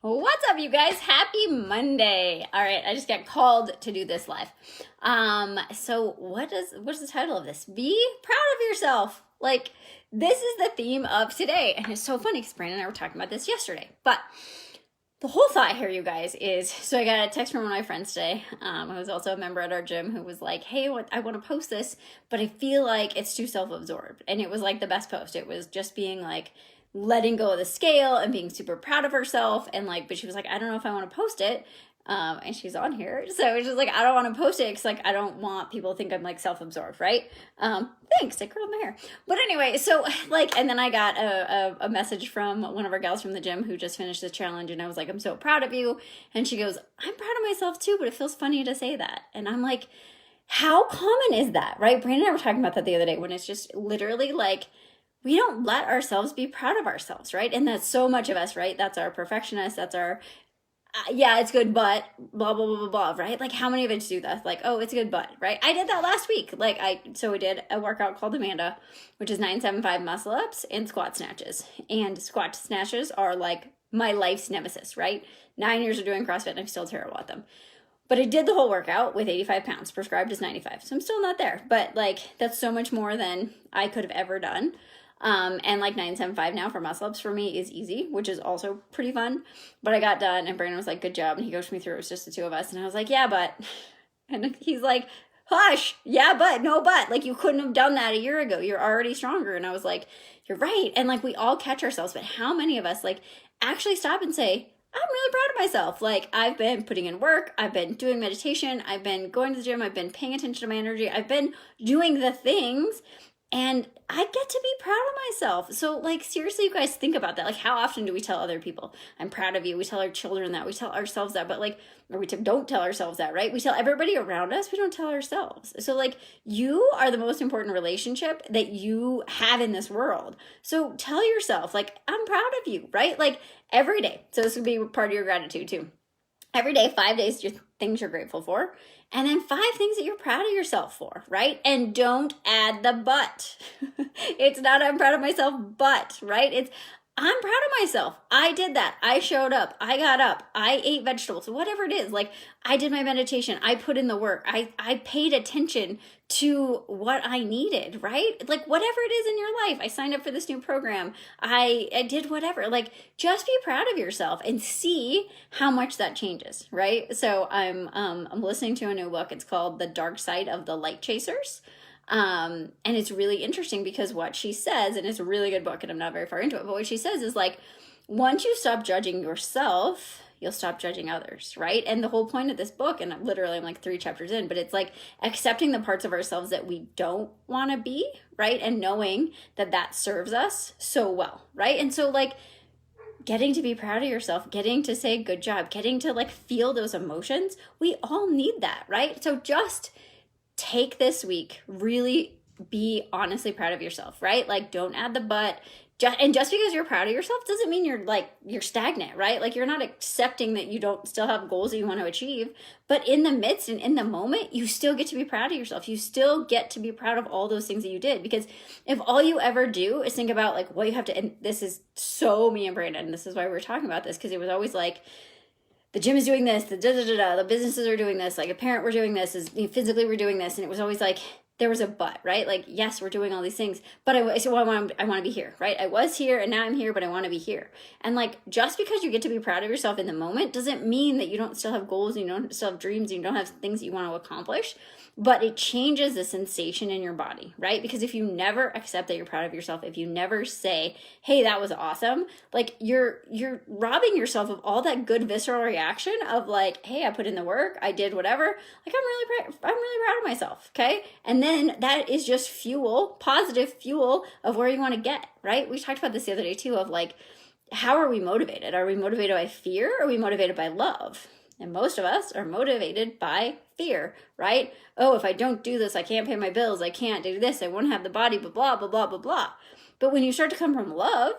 What's up, you guys? Happy Monday. All right, I just got called to do this live. So what is the title of this? Be proud of yourself. Like, this is the theme of today. And it's so funny because Brandon and I were talking about this yesterday. But the whole thought here, you guys, is so I got a text from one of my friends today, who was also a member at our gym, who was like, hey, I want to post this, but I feel like it's too self-absorbed. And it was like the best post. It was just being like, letting go of the scale and being super proud of herself. And like, but she was like, I don't know if I want to post it. And she's on here. So it's just like, I don't want to post it because like, I don't want people to think I'm like self-absorbed, right? Thanks, I curled my hair. But anyway, so like, and then I got a message from one of our gals from the gym who just finished the challenge. And I was like, I'm so proud of you. And she goes, I'm proud of myself too, but it feels funny to say that. And I'm like, how common is that, right? Brandon and I were talking about that the other day when it's just literally like, we don't let ourselves be proud of ourselves, right? And that's so much of us, right? That's our perfectionist. That's our, yeah, it's good, but blah, blah, blah, blah, blah, right? Like, how many of us do that? Like, oh, it's good, but, right? I did that last week. So we did a workout called Amanda, which is 975 muscle ups and squat snatches. And squat snatches are like my life's nemesis, right? 9 years of doing CrossFit and I'm still terrible at them. But I did the whole workout with 85 pounds, prescribed is 95. So I'm still not there. But like, that's so much more than I could have ever done. And like 975 now for muscle ups for me is easy, which is also pretty fun. But I got done and Brandon was like, good job. And he coached me through. It was just the two of us. And I was like, yeah, but, and he's like, hush, yeah, but, no, but, like, you couldn't have done that a year ago. You're already stronger. And I was like, you're right. And like, we all catch ourselves, but how many of us like actually stop and say, I'm really proud of myself. Like, I've been putting in work. I've been doing meditation. I've been going to the gym. I've been paying attention to my energy. I've been doing the things. And I get to be proud of myself. So, like, seriously, you guys think about that. Like, how often do we tell other people, I'm proud of you? We tell our children that. We tell ourselves that. But, like, or we don't tell ourselves that, right? We tell everybody around us. We don't tell ourselves. So, like, you are the most important relationship that you have in this world. So, tell yourself, like, I'm proud of you, right? Like, every day. So, this would be part of your gratitude, too. Every day, 5 days, just things you're grateful for. And then 5 things that you're proud of yourself for, right? And don't add the but. It's not I'm proud of myself, but, right? It's I'm proud of myself. I did that. I showed up. I got up. I ate vegetables, whatever it is. Like, I did my meditation. I put in the work. I paid attention to what I needed, right? Like, whatever it is in your life. I signed up for this new program. I did whatever. Like, just be proud of yourself and see how much that changes, right? So I'm listening to a new book. It's called The Dark Side of the Light Chasers. And it's really interesting because what she says, and it's a really good book and I'm not very far into it, but what she says is like, once you stop judging yourself, you'll stop judging others, right? And the whole point of this book, and I'm like 3 chapters in, but it's like accepting the parts of ourselves that we don't want to be, right? And knowing that that serves us so well, right? And so like, getting to be proud of yourself, getting to say good job, getting to like feel those emotions, we all need that, right? So just take this week, really be honestly proud of yourself, right? Like, don't add the but. And just because you're proud of yourself doesn't mean you're stagnant, right? Like, you're not accepting that you don't still have goals that you want to achieve. But in the midst and in the moment, you still get to be proud of yourself. You still get to be proud of all those things that you did. Because if all you ever do is think about like what you have to, and this is so me and Brandon, and this is why we were talking about this, because it was always like, the gym is doing this, the businesses are doing this, like a parent, we're doing this, physically we're doing this. And it was always like, there was a but, right? Like, yes, we're doing all these things, but I want to be here, right? I was here and now I'm here, but I want to be here. And like, just because you get to be proud of yourself in the moment doesn't mean that you don't still have goals and you don't still have dreams and you don't have things that you want to accomplish, but it changes the sensation in your body, right? Because if you never accept that you're proud of yourself, if you never say, hey, that was awesome, like you're robbing yourself of all that good visceral reaction of like, hey, I put in the work, I did whatever, like I'm really proud of myself, okay? And then that is just fuel, positive fuel of where you want to get, right? We talked about this the other day too, of like, how are we motivated? Are we motivated by fear or are we motivated by love? And most of us are motivated by fear, right? Oh, if I don't do this, I can't pay my bills. I can't do this. I won't have the body, blah, blah, blah, blah, blah, blah. But when you start to come from love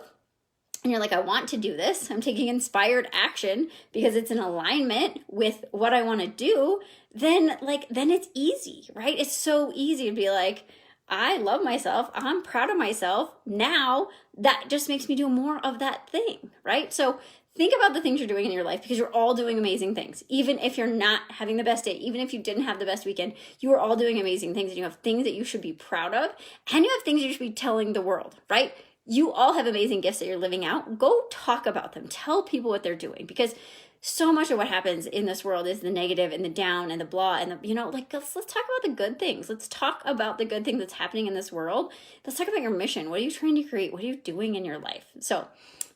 and you're like, I want to do this, I'm taking inspired action because it's in alignment with what I want to do, then it's easy, right? It's so easy to be like, I love myself. I'm proud of myself. Now that just makes me do more of that thing, right? So think about the things you're doing in your life, because you're all doing amazing things. Even if you're not having the best day, even if you didn't have the best weekend, you are all doing amazing things, and you have things that you should be proud of, and you have things you should be telling the world, right? You all have amazing gifts that you're living out. Go talk about them. Tell people what they're doing, because so much of what happens in this world is the negative and the down and the blah and the, like, let's talk about the good things. Let's talk about the good thing that's happening in this world. Let's talk about your mission. What are you trying to create? What are you doing in your life? So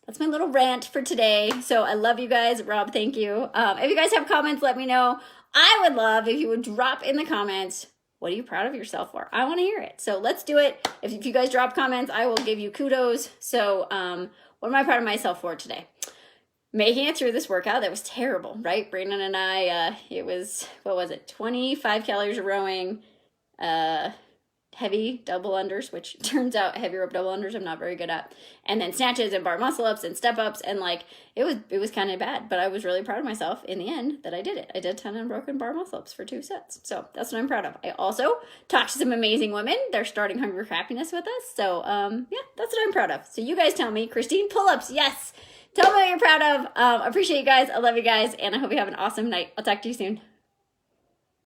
that's my little rant for today. So I love you guys. Rob, thank you. If you guys have comments, let me know. I would love if you would drop in the comments, what are you proud of yourself for? I want to hear it. So let's do it. If you guys drop comments, I will give you kudos. So what am I proud of myself for today? Making it through this workout that was terrible, right? Brandon and I, it was, 25 calories of rowing, heavy double unders, which turns out heavy rope double unders I'm not very good at, and then snatches and bar muscle ups and step ups, and like it was kind of bad, but I was really proud of myself in the end that I did it. I did 10 unbroken bar muscle ups for 2 sets, so that's what I'm proud of. I also talked to some amazing women. They're starting Hungry for Happiness with us, so yeah, that's what I'm proud of. So you guys tell me. Christine, pull-ups, yes. Tell me what you're proud of. Appreciate you guys. I love you guys, and I hope you have an awesome night. I'll talk to you soon.